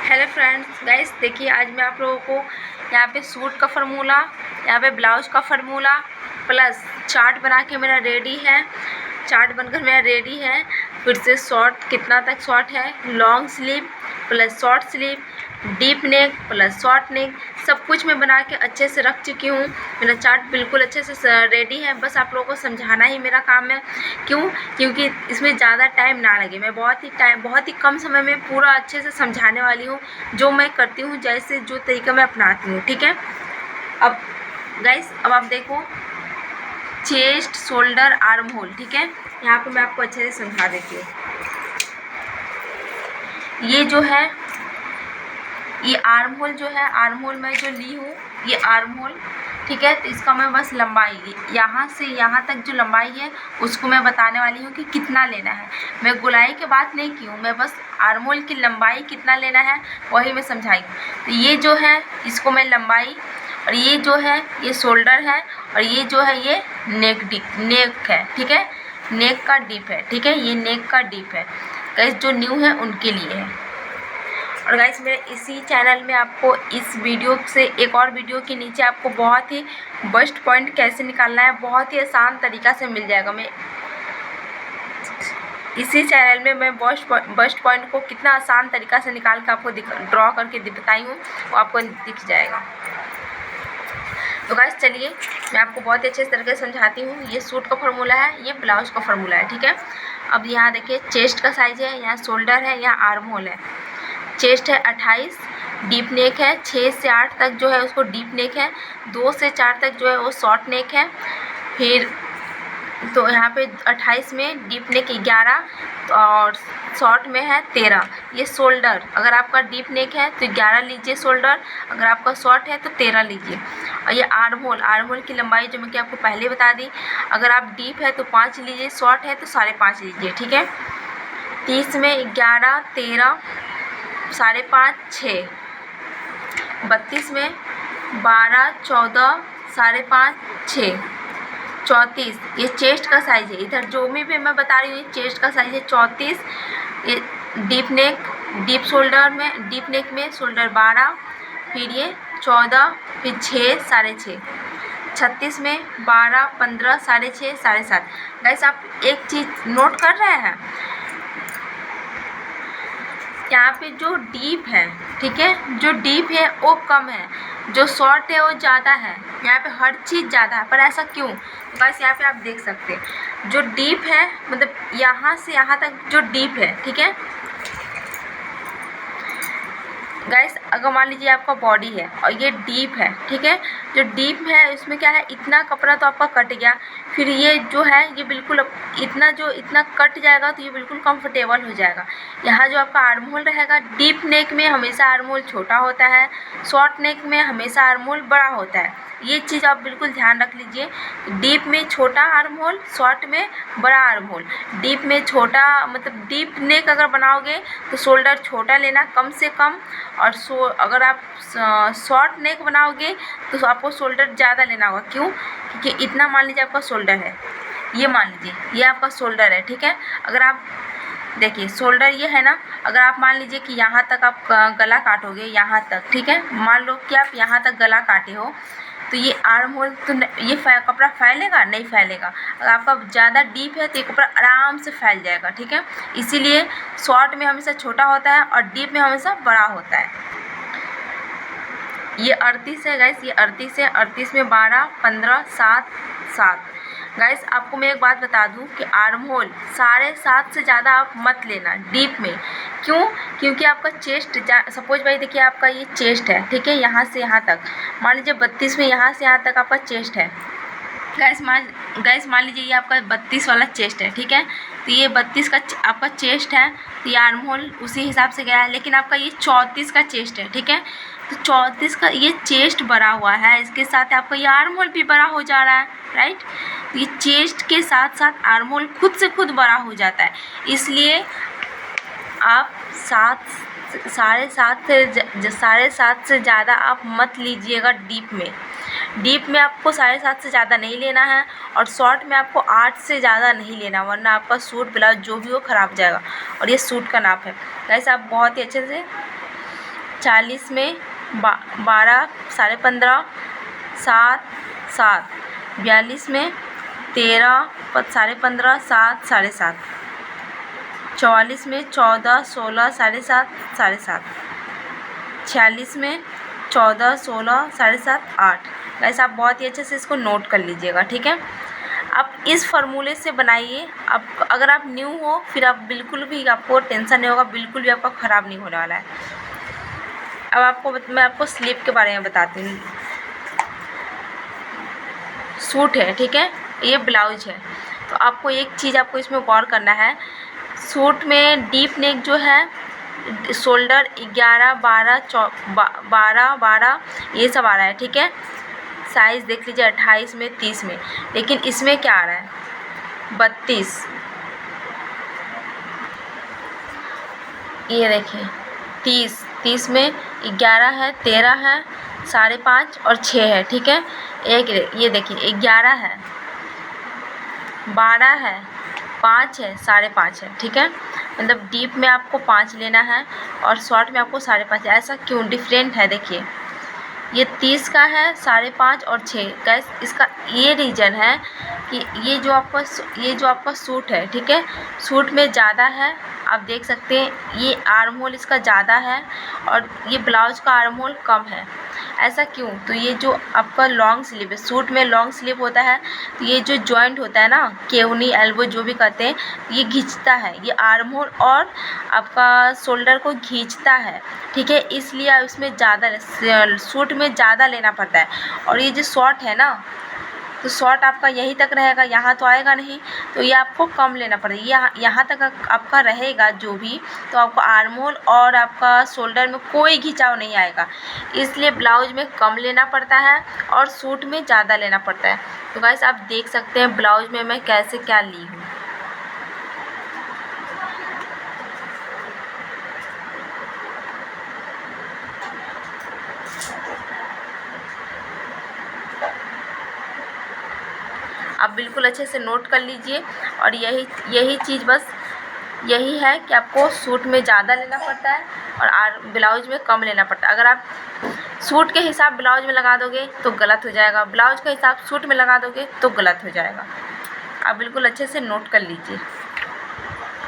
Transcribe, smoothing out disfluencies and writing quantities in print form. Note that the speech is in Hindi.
हेलो फ्रेंड्स गाइस, देखिए आज मैं आप लोगों को यहाँ पे सूट का फार्मूला, यहाँ पे ब्लाउज का फार्मूला प्लस चार्ट बना के मेरा रेडी है। चार्ट बनकर मेरा रेडी है। फिर से शॉर्ट कितना तक शॉर्ट है, long sleeve plus short sleeve, deep neck plus short neck, सब कुछ मैं बना के अच्छे से रख चुकी हूँ। मेरा चार्ट बिल्कुल अच्छे से रेडी है। बस आप लोगों को समझाना ही मेरा काम है। क्यों? क्योंकि इसमें ज़्यादा टाइम ना लगे। मैं बहुत ही कम समय में पूरा अच्छे से समझाने वाली हूँ, जो मैं करती हूँ, जैसे जो तरीका मैं अपनाती हूँ। ठीक है। अब गाइस, अब आप देखो, चेस्ट, शोल्डर, आर्म होल। ठीक है, यहाँ पे मैं आपको अच्छे से समझा देती हूँ। ये जो है, ये आर्म होल जो है, आर्म होल मैं जो ली हूँ, ये आर्म होल। ठीक है, तो इसका मैं बस लंबाई यहाँ से यहाँ तक जो लंबाई है उसको मैं बताने वाली हूँ कि कितना लेना है। मैं गोलाई की बात नहीं की हूँ, मैं बस आर्म होल की लंबाई कितना लेना है वही मैं समझाई हूँ। तो ये जो है, इसको मैं लंबाई, और ये जो है ये शोल्डर है, और ये जो है ये नेक है। ठीक है, नेक का डीप है। ठीक है, ये नेक का डीप है। गाइस, जो न्यू है उनके लिए है। और गाइस, मेरे इसी चैनल में आपको इस वीडियो से एक और वीडियो के नीचे आपको बहुत ही बस्ट पॉइंट कैसे निकालना है बहुत ही आसान तरीका से मिल जाएगा। मैं इसी चैनल में मैं बस्ट पॉइंट को कितना आसान तरीका से निकाल के आपको ड्रॉ करके बताई हूँ, वो आपको दिख जाएगा। तो गाइस चलिए, मैं आपको बहुत ही अच्छे तरीके से समझाती हूँ। ये सूट का फार्मूला है, ये ब्लाउज का फार्मूला है। ठीक है, अब यहाँ देखिए, चेस्ट का साइज है, यहाँ शोल्डर है, यहाँ आर्म होल है। चेस्ट है 28, डीप नेक है 6 से 8 तक जो है उसको डीप नेक है, 2 से 4 तक जो है वो शॉर्ट नेक है। फिर तो यहाँ पे 28 में डीप नेक 11 और शॉर्ट में है 13। ये शोल्डर, अगर आपका डीप नेक है तो 11 लीजिए शोल्डर, अगर आपका शॉर्ट है तो 13 लीजिए। और ये आर्म होल की लंबाई जो मैं कि आपको पहले बता दी, अगर आप डीप है तो 5 लीजिए, शॉर्ट है तो 5.5 लीजिए। ठीक है, 30 में 11, 13, 5.5, 6, 32 में 12, 14, 5.5, 6, 34। ये चेस्ट का साइज है। इधर जो भी मैं बता रही हूँ, चेस्ट का साइज है 34। ये डीप नेक, डीप शोल्डर में, डीप नेक में शोल्डर 12, फिर ये 14, फिर 6, 6.5, 36 में 12, 15, 6.5, 7.5। गाइस, आप एक चीज़ नोट कर रहे हैं, यहाँ पे जो डीप है, ठीक है, जो डीप है वो कम है, जो शॉर्ट है वो ज़्यादा है। यहाँ पे हर चीज़ ज़्यादा है, पर ऐसा क्यों? बस यहाँ पे आप देख सकते हैं, जो डीप है, मतलब यहाँ से यहाँ तक जो डीप है। ठीक है गाइस, अगर मान लीजिए आपका बॉडी है और ये डीप है, ठीक है, जो डीप है उसमें क्या है, इतना कपड़ा तो आपका कट गया, फिर ये जो है ये बिल्कुल इतना कट जाएगा तो ये बिल्कुल कंफर्टेबल हो जाएगा। यहाँ जो आपका आर्म होल रहेगा, डीप नेक में हमेशा आर्म होल छोटा होता है, शॉर्ट नेक में हमेशा आर्म होल बड़ा होता है। ये चीज़ आप बिल्कुल ध्यान रख लीजिए। डीप में छोटा आर्म होल, शॉर्ट में बड़ा आर्म होल। डीप में छोटा, मतलब डीप नेक अगर बनाओगे तो शोल्डर छोटा लेना कम से कम, और अगर आप शॉर्ट नेक बनाओगे तो आपको शोल्डर ज़्यादा लेना होगा। क्यों? क्योंकि इतना मान लीजिए आपका शोल्डर है, ये मान लीजिए ये आपका शोल्डर है। ठीक है, अगर आप देखिए शोल्डर ये है ना, अगर आप मान लीजिए कि यहाँ तक आप गला काटोगे, यहाँ तक, ठीक है, मान लो कि आप यहाँ तक गला काटे हो, तो ये आर्म होल तो ये कपड़ा फैलेगा नहीं? फैलेगा। अगर आपका ज़्यादा डीप है तो ये कपड़ा आराम से फैल जाएगा। ठीक है, इसीलिए शॉर्ट में हमेशा छोटा होता है और डीप में हमेशा बड़ा होता है। ये 38 है गाइस, ये 38 है। 38 में 12, 15, 7, 7। गाइस, आपको मैं एक बात बता दूं कि आर्म होल 7.5 से ज़्यादा आप मत लेना डीप में। क्यों? क्योंकि आपका चेस्ट, सपोज भाई देखिए आपका ये चेस्ट है, ठीक है, यहाँ से यहाँ तक, मान लीजिए 32 में यहाँ से यहाँ तक आपका चेस्ट है। गाइस मान लीजिए ये आपका 32 वाला चेस्ट है। ठीक है, तो ये 32 का आपका चेस्ट है, तो ये आर्म होल उसी हिसाब से गया है। लेकिन आपका ये 34 का चेस्ट है। ठीक है, तो 34 का ये चेस्ट बड़ा हुआ है, इसके साथ आपका ये आर्म होल भी बड़ा हो जा रहा है, राइट। तो ये चेस्ट के साथ साथ आर्म होल खुद से खुद बड़ा हो जाता है, इसलिए आप 7.5 से ज़्यादा आप मत लीजिएगा डीप में। डीप में आपको 7.5 से ज़्यादा नहीं लेना है, और शॉर्ट में आपको 8 से ज़्यादा नहीं लेना, वरना आपका सूट ब्लाउज जो भी हो ख़राब जाएगा। और ये सूट का नाप है। गाइस, आप बहुत ही अच्छे से 40 में 12 साढ़े 15 7 7, 42 में 13 साढ़े 15 7 साढ़े 7, 44 में 14 16 साढ़े 7 साढ़े 7, 46 में 14 16 साढ़े 7 8। गाइस आप बहुत ही अच्छे से इसको नोट कर लीजिएगा, ठीक है। आप इस फार्मूले से बनाइए। आप अगर आप न्यू हो फिर आप बिल्कुल भी आपको टेंशन नहीं होगा, बिल्कुल भी आपका ख़राब नहीं होने वाला है। अब मैं आपको स्लीव के बारे में बताती हूँ। सूट है, ठीक है, ये ब्लाउज है। तो आपको एक चीज़ आपको इसमें गौर करना है, सूट में डीप नेक जो है शोल्डर 11 12 12 12 ये सब आ रहा है, ठीक है। साइज़ देख लीजिए 28 में 30 में, लेकिन इसमें क्या आ रहा है 32। ये देखिए 30 में 11 है 13 है साढ़े 5 और 6 है, ठीक है। ये देखिए 11 है 12 है 5 है साढ़े 5 है, ठीक है। मतलब डीप में आपको 5 लेना है और शॉर्ट में आपको साढ़े 5। ऐसा क्यों डिफरेंट है, देखिए ये 30 का है साढ़े 5 और 6। गैस इसका ये रीज़न है कि ये जो आपका सूट है, ठीक है, सूट में ज़्यादा है। आप देख सकते हैं ये आर्म होल इसका ज़्यादा है और ये ब्लाउज का आर्म होल कम है। ऐसा क्यों? तो ये जो आपका लॉन्ग स्लीव है, सूट में लॉन्ग स्लीव होता है, तो ये जो जॉइंट होता है ना, केवनी एल्बो जो भी कहते हैं, ये खींचता है, ये आर्म होल और आपका शोल्डर को खींचता है, ठीक है। इसलिए इसमें ज़्यादा सूट में ज़्यादा लेना पड़ता है। और ये जो शॉर्ट है ना, तो शॉर्ट आपका यहीं तक रहेगा, यहाँ तो आएगा नहीं, तो ये आपको कम लेना पड़ेगा। यहाँ तक आपका रहेगा जो भी, तो आपको आर्म होल और आपका शोल्डर में कोई खिंचाव नहीं आएगा। इसलिए ब्लाउज में कम लेना पड़ता है और सूट में ज़्यादा लेना पड़ता है। तो गाइस आप देख सकते हैं ब्लाउज में मैं कैसे क्या ली हूँ। आप बिल्कुल अच्छे से नोट कर लीजिए। और यही चीज़ बस यही है कि आपको सूट में ज़्यादा लेना पड़ता है और ब्लाउज में कम लेना पड़ता है। अगर आप सूट के हिसाब ब्लाउज में लगा दोगे तो गलत हो जाएगा, ब्लाउज का हिसाब सूट में लगा दोगे तो गलत हो जाएगा। आप बिल्कुल अच्छे से नोट कर लीजिए।